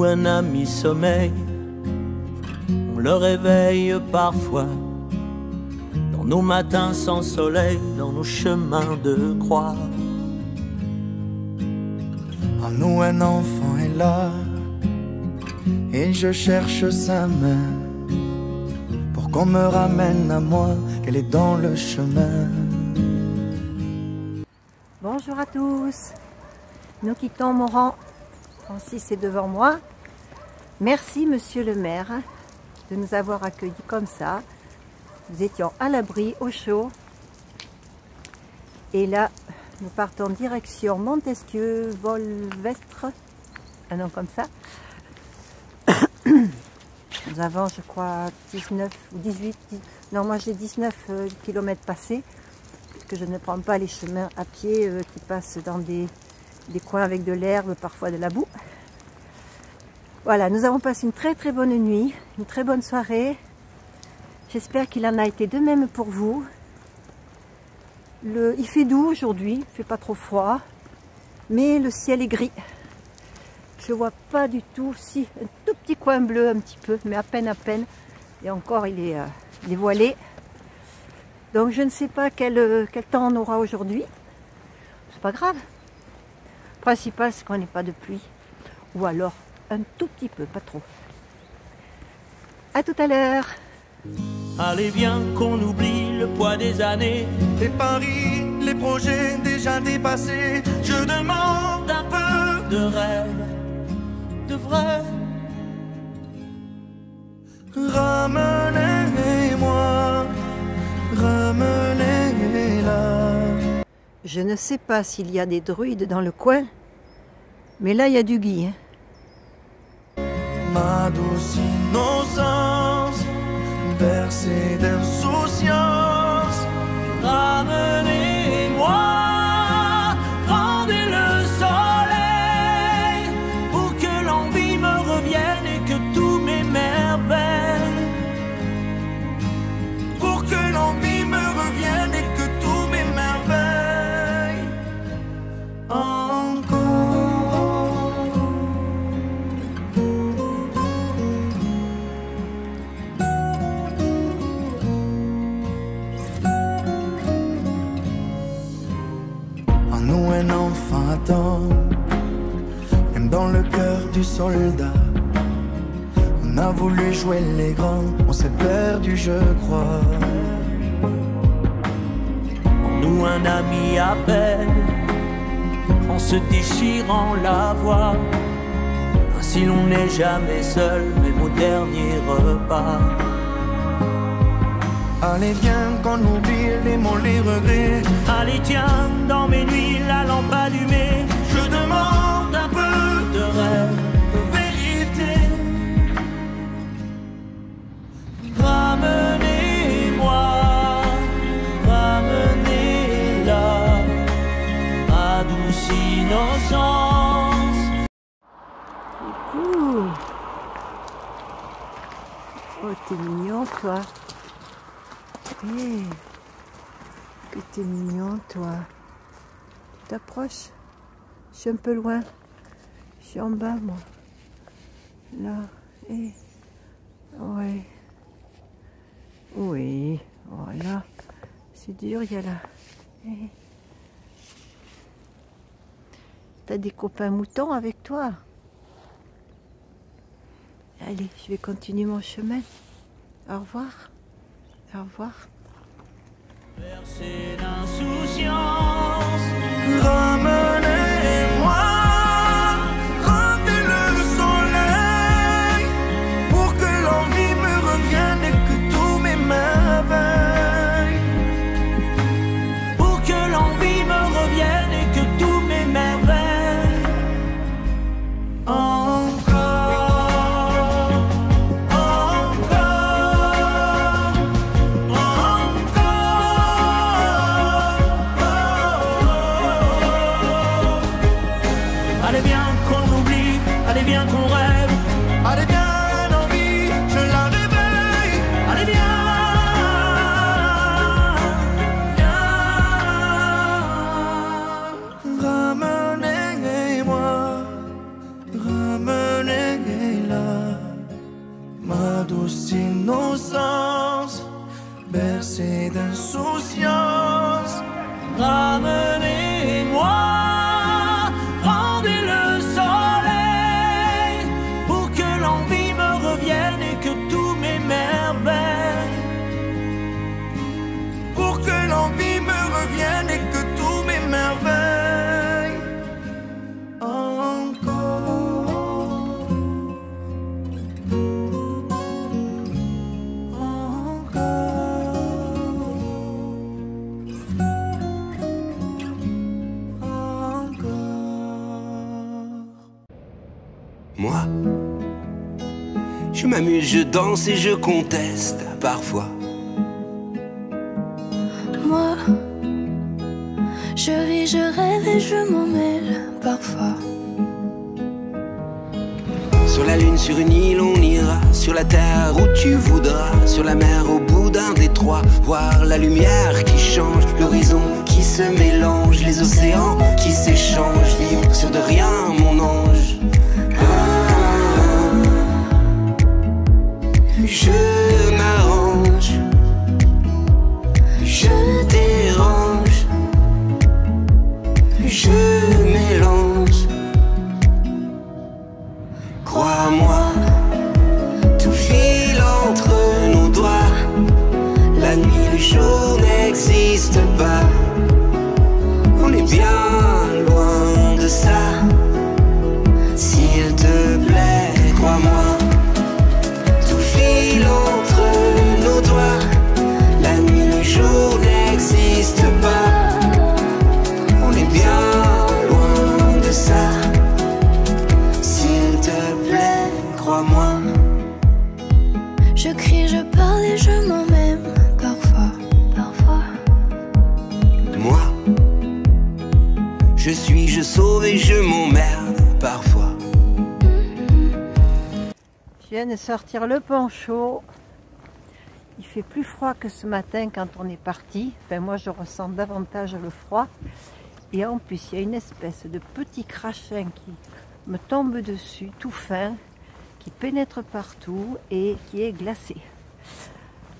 nous un ami sommeil, on le réveille parfois, dans nos matins sans soleil, dans nos chemins de croix. En nous un enfant est là, et je cherche sa main, pour qu'on me ramène à moi, qu'elle est dans le chemin. Bonjour à tous, nous quittons Moran. Francis est devant moi. Merci monsieur le maire de nous avoir accueillis comme ça. Nous étions à l'abri, au chaud. Et là, nous partons direction Montesquieu, Volvestre, un nom comme ça. Nous avons, je crois, 19 ou 18, non moi j'ai 19 km passés, parce que je ne prends pas les chemins à pied qui passent dans des coins avec de l'herbe, parfois de la boue. Voilà, nous avons passé une très très bonne nuit, une très bonne soirée. J'espère qu'il en a été de même pour vous. Il fait doux aujourd'hui, il ne fait pas trop froid, mais le ciel est gris. Je ne vois pas du tout, si, un tout petit coin bleu un petit peu, mais à peine. Et encore, il est voilé. Donc je ne sais pas quel temps on aura aujourd'hui. C'est pas grave. Le principal, c'est qu'on n'ait pas de pluie. Ou alors, un tout petit peu, pas trop. À tout à l'heure. Allez viens qu'on oublie le poids des années, Les paris, les projets déjà dépassés, je demande un peu de rêve, de vrai. Ramenez-moi, ramenez-la. Je ne sais pas s'il y a des druides dans le coin, mais là, il y a du gui. Hein. Ma douce innocence, bercée d'insouciance. Ramenez-moi, rendez le soleil, pour que l'envie me revienne et que tous m'émerveillent. Pour que l'envie me revienne et que tout m'émerveille. Encore. En nous un enfant attend, même dans le cœur du soldat. On a voulu jouer les grands, on s'est perdu je crois. Nous un ami appelle, en se déchirant la voix. Ainsi l'on n'est jamais seul, même au dernier repas. Allez viens qu'on oublie les mots, les regrets. Allez tiens, dans mes nuits, la lampe allumée, Je demande un peu de rêve, de vérité. ramenez-moi, ramenez-la, ma douce innocence. Coucou. Oh, t'es mignon, toi. Hé, que t'es mignon, toi. Tu t'approches. Je suis un peu loin. Je suis en bas, moi. Là. Et... ouais. Oui. Voilà. C'est dur, il y a là. Eh. T'as des copains moutons avec toi? Allez, je vais continuer mon chemin. Au revoir. Au revoir. Bercé d'insouciance, Ramenez-moi, rendez le soleil, pour que l'envie me revienne et que tout m'émerveille. pour que l'envie me revienne et que tout m'émerveille. Encore, encore, encore. Moi, je m'amuse, je danse et je conteste parfois. Moi, je ris, je rêve et je m'en mêle parfois. Sur la lune, sur une île, on ira. Sur la terre où tu voudras. Sur la mer, au bout d'un détroit. Voir la lumière qui change, l'horizon qui se mélange, les océans qui s'échangent. Vivre sur de rien, mon ange. Je m'arrange, je dérange, je mélange. Crois-moi, tout file entre nos doigts. La nuit, le jour n'existe pas. On est bien loin de ça. S'il te plaît, crois-moi. Tout file entre nos doigts. La nuit, le jour n'existe pas. On est bien loin de ça. S'il te plaît, crois-moi. Je crie, je parle et je m'en même parfois. Moi, je suis, je sauve et je m'emmerde parfois. Je viens de sortir le poncho. Il fait plus froid que ce matin quand on est parti. Enfin, moi, je ressens davantage le froid. Et en plus, il y a une espèce de petit crachin qui me tombe dessus, tout fin, qui pénètre partout et qui est glacé.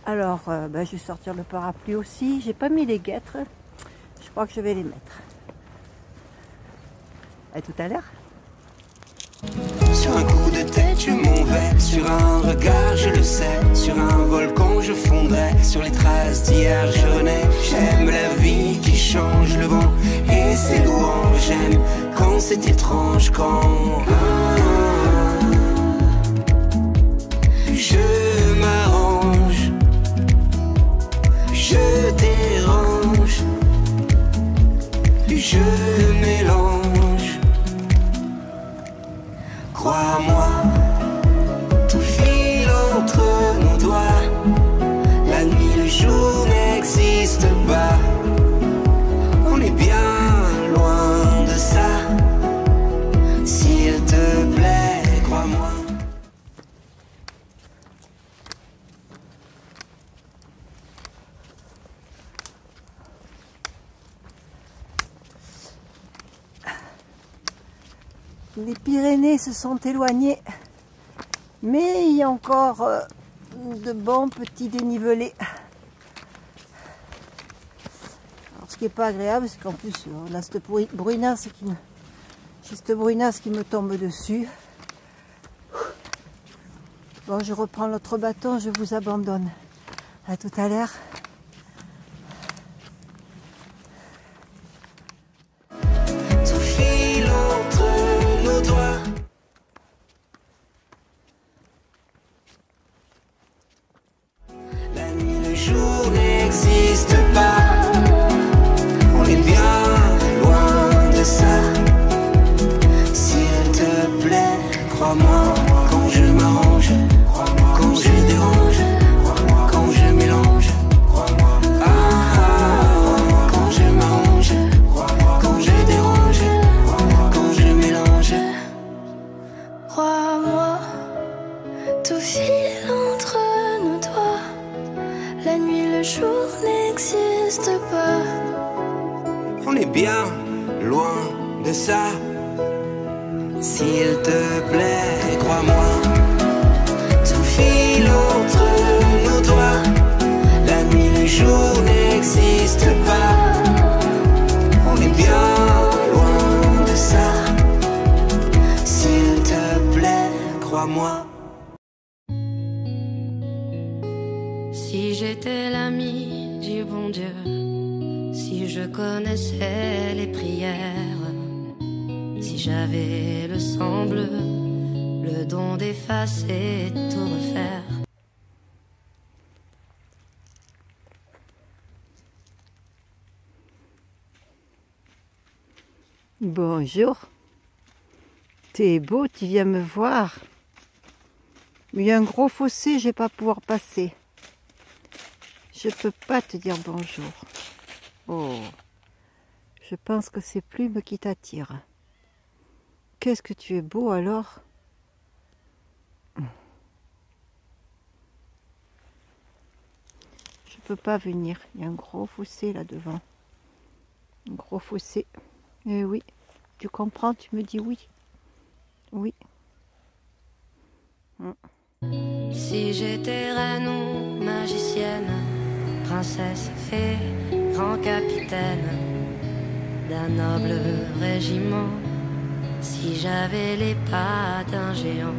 Alors, je vais sortir le parapluie aussi. J'ai pas mis les guêtres. Je crois que je vais les mettre. À tout à l'heure. Sur un coup de tête, je m'en vais. Sur un regard, je le sais. Sur un volcan, je fondrai. Sur les traces d'hier, je renais. J'aime la vie qui change le vent et ses louanges. J'aime quand c'est étrange, quand je m'arrange, je dérange, je mélange. Crois-moi, tout file entre nos doigts. La nuit, le jour n'existe pas. On est bien loin de ça. S'il te plaît, crois-moi. Les Pyrénées se sont éloignées, mais il y a encore de bons petits dénivelés. Alors, ce qui n'est pas agréable, c'est qu'en plus, on a cette brunasse qui me tombe dessus. Bon, je reprends l'autre bâton, je vous abandonne. À tout à l'heure. Crois-moi, quand je m'arrange, quand je dérange, quand je mélange. Quand je m'arrange, quand je dérange, quand je mélange. Crois-moi, tout file entre nos doigts. La nuit, le jour n'existe pas. On est bien loin de ça. S'il te plaît, crois-moi. Tout file entre nos doigts. La nuit, le jour n'existe pas. On est bien loin de ça. S'il te plaît, crois-moi. Si j'étais l'ami du bon Dieu, si je connaissais les prières, si j'avais le sang bleu, le don d'effacer, tout refaire. Bonjour. T'es beau, tu viens me voir. Mais il y a un gros fossé, je vais pas pouvoir passer. Je peux pas te dire bonjour. Oh, je pense que c'est Plume qui t'attire. Qu'est-ce que tu es beau alors? Je peux pas venir, il y a un gros fossé là devant. Un gros fossé. Eh oui, tu comprends, tu me dis oui. Oui. Si j'étais reine ou magicienne, princesse, fée, grand capitaine d'un noble régiment, si j'avais les pas d'un géant.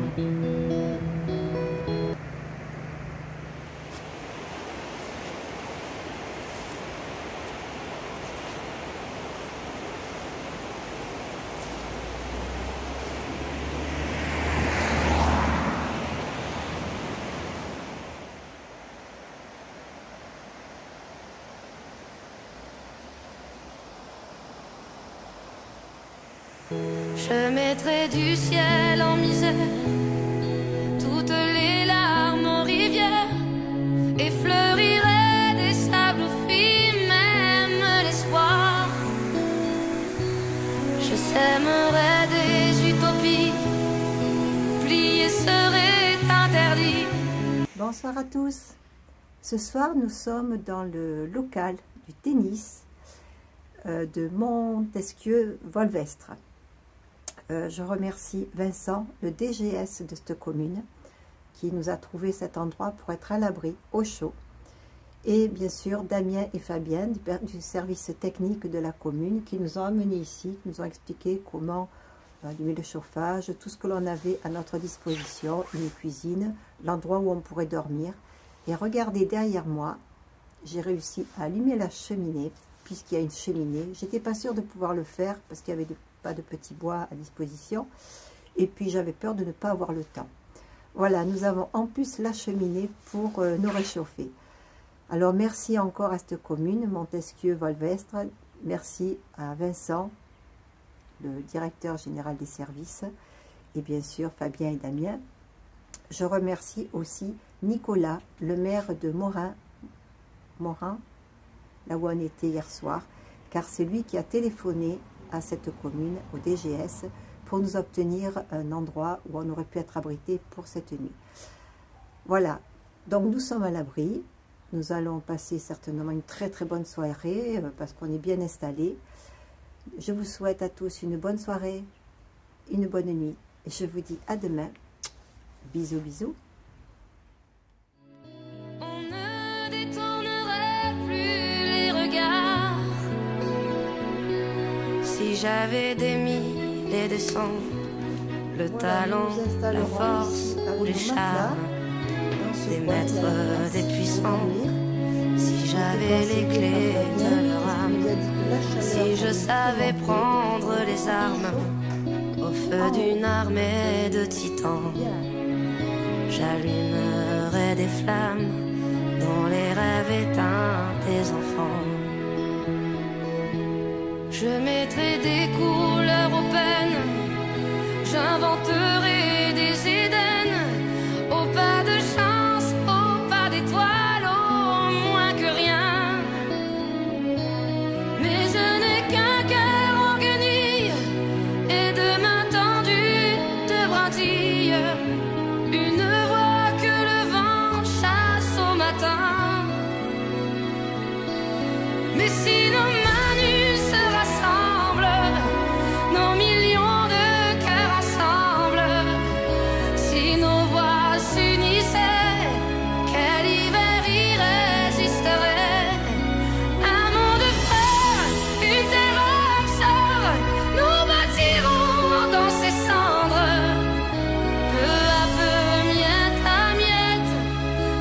Je mettrai du ciel en misère toutes les larmes en rivière et fleurirai des sables fruits, même l'espoir. Je sèmerai des utopies, plier serait interdit. Bonsoir à tous. Ce soir, nous sommes dans le local du tennis de Montesquieu-Volvestre. Je remercie Vincent, le DGS de cette commune, qui nous a trouvé cet endroit pour être à l'abri, au chaud. Et bien sûr, Damien et Fabienne du service technique de la commune qui nous ont amenés ici, qui nous ont expliqué comment allumer le chauffage, tout ce que l'on avait à notre disposition, une cuisine, l'endroit où on pourrait dormir. Et regardez derrière moi, j'ai réussi à allumer la cheminée, puisqu'il y a une cheminée. J'étais pas sûre de pouvoir le faire parce qu'il y avait pas de petits bois à disposition. Et puis j'avais peur de ne pas avoir le temps. Voilà, nous avons en plus la cheminée pour nous réchauffer. Alors merci encore à cette commune, Montesquieu-Volvestre. Merci à Vincent, le directeur général des services. Et bien sûr Fabien et Damien. Je remercie aussi Nicolas, le maire de Morin, là où on était hier soir, car c'est lui qui a téléphoné à cette commune, au DGS, pour nous obtenir un endroit où on aurait pu être abrité pour cette nuit. Voilà, donc nous sommes à l'abri. Nous allons passer certainement une très bonne soirée, parce qu'on est bien installés. Je vous souhaite à tous une bonne soirée, une bonne nuit, et je vous dis à demain. Bisous, bisous. Si j'avais des mille et des cents, le talent, la force ou les charmes, des maîtres, des puissants, si j'avais les clés de leur âme, si je savais prendre les armes au feu d'une armée de titans, j'allumerais des flammes dans les rêves éteints des enfants. Je mettrai des couleurs aux peines, j'inventerai des Éden, au pas de chance, au pas d'étoiles, au moins que rien. Mais je n'ai qu'un cœur en guenille et de mains tendues de brindilles, une voix que le vent chasse au matin. Mais si nos mains nues se rassemblent, nos millions de cœurs ensemble, si nos voix s'unissaient, quel hiver irrésisterait? Un monde frère, une terre sœur, nous bâtirons dans ces cendres, peu à peu, miette à miette,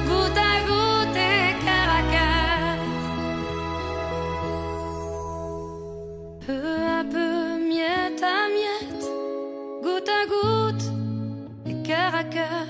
goutte à goutte et cœur à cœur. Peu à peu, miette à miette, goutte à goutte et cœur à cœur.